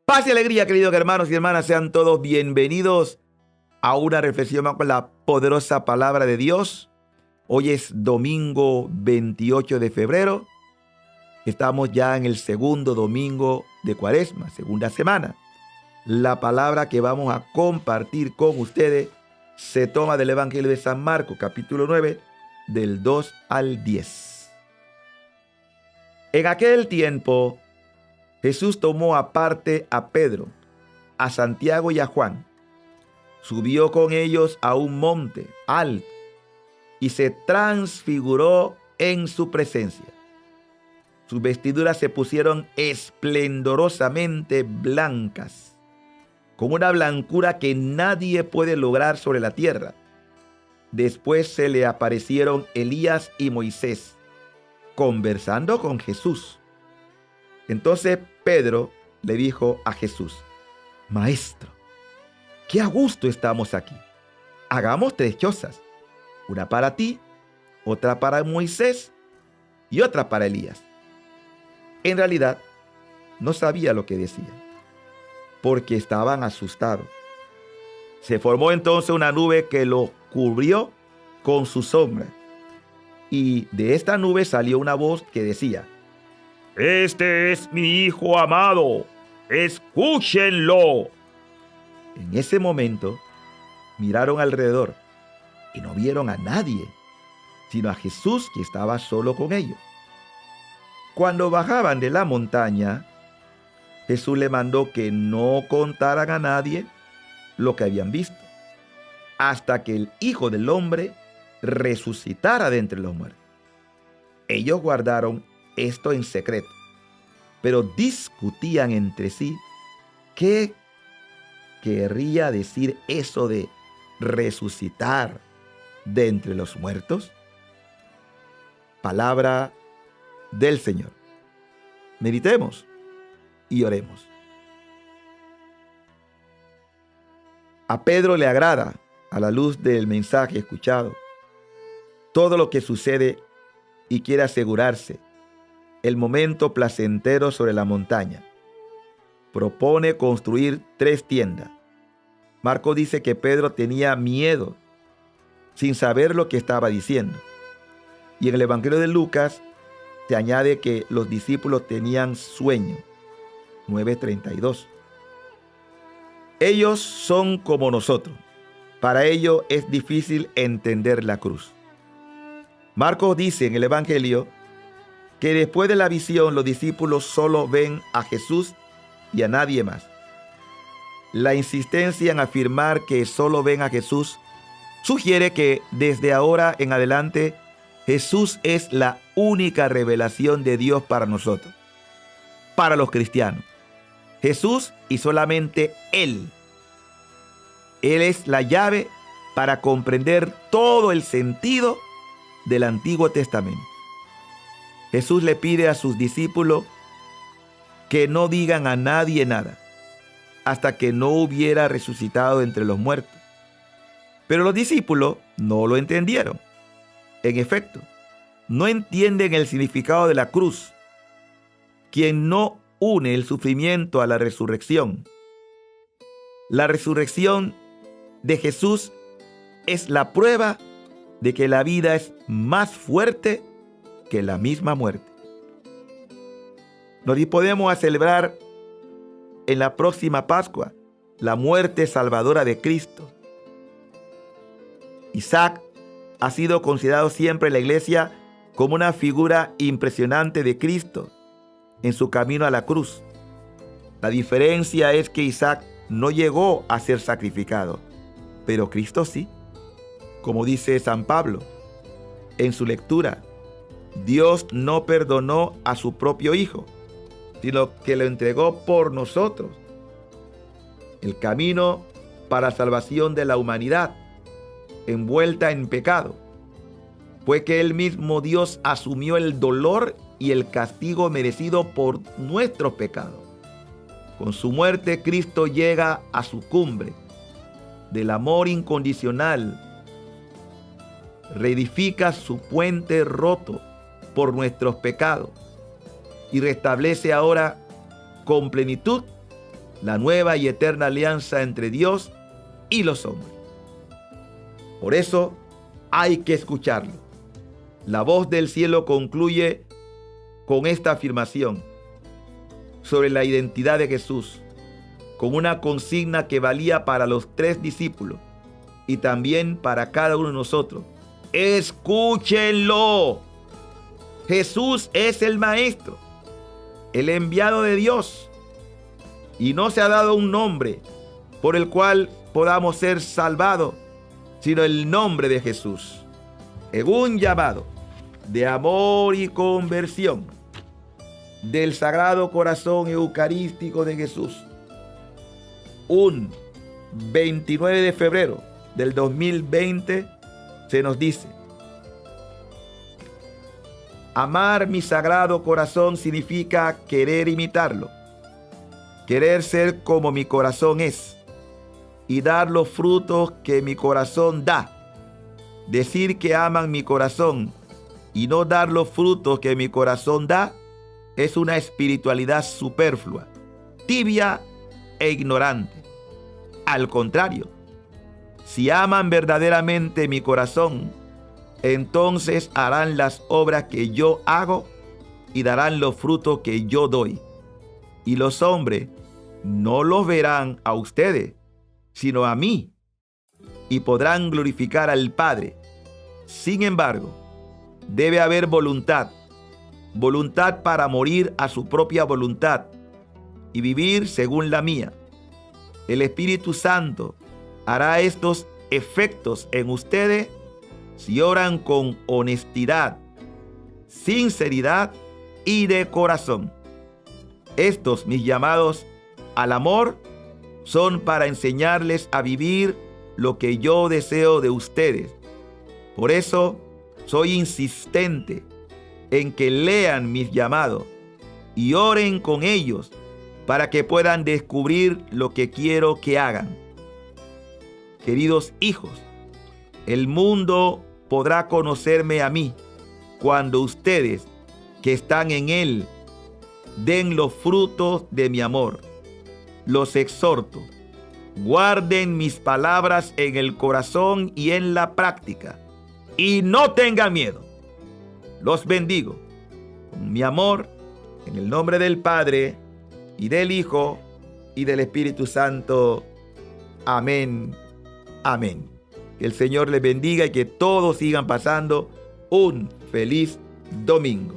Paz y alegría, queridos hermanos y hermanas, sean todos bienvenidos a una reflexión más con la poderosa palabra de Dios. Hoy es domingo 28 de febrero. Estamos ya en el segundo domingo de Cuaresma, segunda semana. La palabra que vamos a compartir con ustedes se toma del Evangelio de San Marcos, capítulo 9, del 2 al 10. En aquel tiempo, Jesús tomó aparte a Pedro, a Santiago y a Juan. Subió con ellos a un monte alto y se transfiguró en su presencia. Sus vestiduras se pusieron esplendorosamente blancas, con una blancura que nadie puede lograr sobre la tierra. Después se le aparecieron Elías y Moisés, conversando con Jesús. Entonces Pedro le dijo a Jesús: Maestro, qué a gusto estamos aquí. Hagamos 3 chozas, una para ti, otra para Moisés y otra para Elías. En realidad, no sabía lo que decía, porque estaban asustados. Se formó entonces una nube que lo cubrió con su sombra, y de esta nube salió una voz que decía: Este es mi Hijo amado, escúchenlo. En ese momento miraron alrededor y no vieron a nadie, sino a Jesús, que estaba solo con ellos. Cuando bajaban de la montaña, Jesús le mandó que no contaran a nadie lo que habían visto, hasta que el Hijo del Hombre resucitara de entre los muertos. Ellos guardaron esto en secreto, pero discutían entre sí qué querría decir eso de resucitar de entre los muertos. Palabra del Señor. Meditemos y oremos. A Pedro le agrada, a la luz del mensaje escuchado, todo lo que sucede y quiere asegurarse el momento placentero sobre la montaña. Propone construir 3 tiendas. Marcos dice que Pedro tenía miedo, sin saber lo que estaba diciendo. Y en el Evangelio de Lucas se añade que los discípulos tenían sueño. 9:32. Ellos son como nosotros. Para ellos es difícil entender la cruz. Marcos dice en el Evangelio que después de la visión los discípulos solo ven a Jesús y a nadie más. La insistencia en afirmar que solo ven a Jesús sugiere que desde ahora en adelante Jesús es la única revelación de Dios para nosotros, para los cristianos. Jesús y solamente Él. Él es la llave para comprender todo el sentido del Antiguo Testamento. Jesús le pide a sus discípulos que no digan a nadie nada hasta que no hubiera resucitado entre los muertos. Pero los discípulos no lo entendieron. En efecto, no entienden el significado de la cruz. Quien no une el sufrimiento a la resurrección. La resurrección de Jesús es la prueba de que la vida es más fuerte que la misma muerte. Nos disponemos a celebrar en la próxima Pascua la muerte salvadora de Cristo. Isaac ha sido considerado siempre en la iglesia como una figura impresionante de Cristo en su camino a la cruz. La diferencia es que Isaac no llegó a ser sacrificado, pero Cristo sí. Como dice San Pablo en su lectura, Dios no perdonó a su propio Hijo, sino que lo entregó por nosotros. El camino para la salvación de la humanidad, envuelta en pecado, fue que Él mismo, Dios, asumió el dolor y el castigo merecido por nuestros pecados. Con su muerte, Cristo llega a su cumbre del amor incondicional, reedifica su puente roto por nuestros pecados y restablece ahora con plenitud la nueva y eterna alianza entre Dios y los hombres. Por eso hay que escucharlo. La voz del cielo concluye con esta afirmación sobre la identidad de Jesús, con una consigna que valía para los 3 discípulos y también para cada uno de nosotros. Escúchenlo. Jesús es el Maestro, el enviado de Dios, y no se ha dado un nombre por el cual podamos ser salvados, sino el nombre de Jesús. En un llamado de amor y conversión del Sagrado Corazón Eucarístico de Jesús, un 29 de febrero del 2020, se nos dice: amar mi Sagrado Corazón significa querer imitarlo, querer ser como mi corazón es y dar los frutos que mi corazón da. Decir que aman mi corazón y no dar los frutos que mi corazón da es una espiritualidad superflua, tibia e ignorante. Al contrario, si aman verdaderamente mi corazón, entonces harán las obras que yo hago y darán los frutos que yo doy. Y los hombres no los verán a ustedes, sino a mí, y podrán glorificar al Padre. Sin embargo, debe haber voluntad para morir a su propia voluntad y vivir según la mía. El Espíritu Santo hará estos efectos en ustedes si oran con honestidad, sinceridad y de corazón. Estos mis llamados al amor son para enseñarles a vivir lo que yo deseo de ustedes. Por eso soy insistente en que lean mis llamados y oren con ellos para que puedan descubrir lo que quiero que hagan. Queridos hijos, el mundo podrá conocerme a mí cuando ustedes que están en él den los frutos de mi amor. Los exhorto, guarden mis palabras en el corazón y en la práctica, y no tengan miedo. Los bendigo con mi amor, en el nombre del Padre, y del Hijo, y del Espíritu Santo. Amén. Amén. Que el Señor les bendiga y que todos sigan pasando un feliz domingo.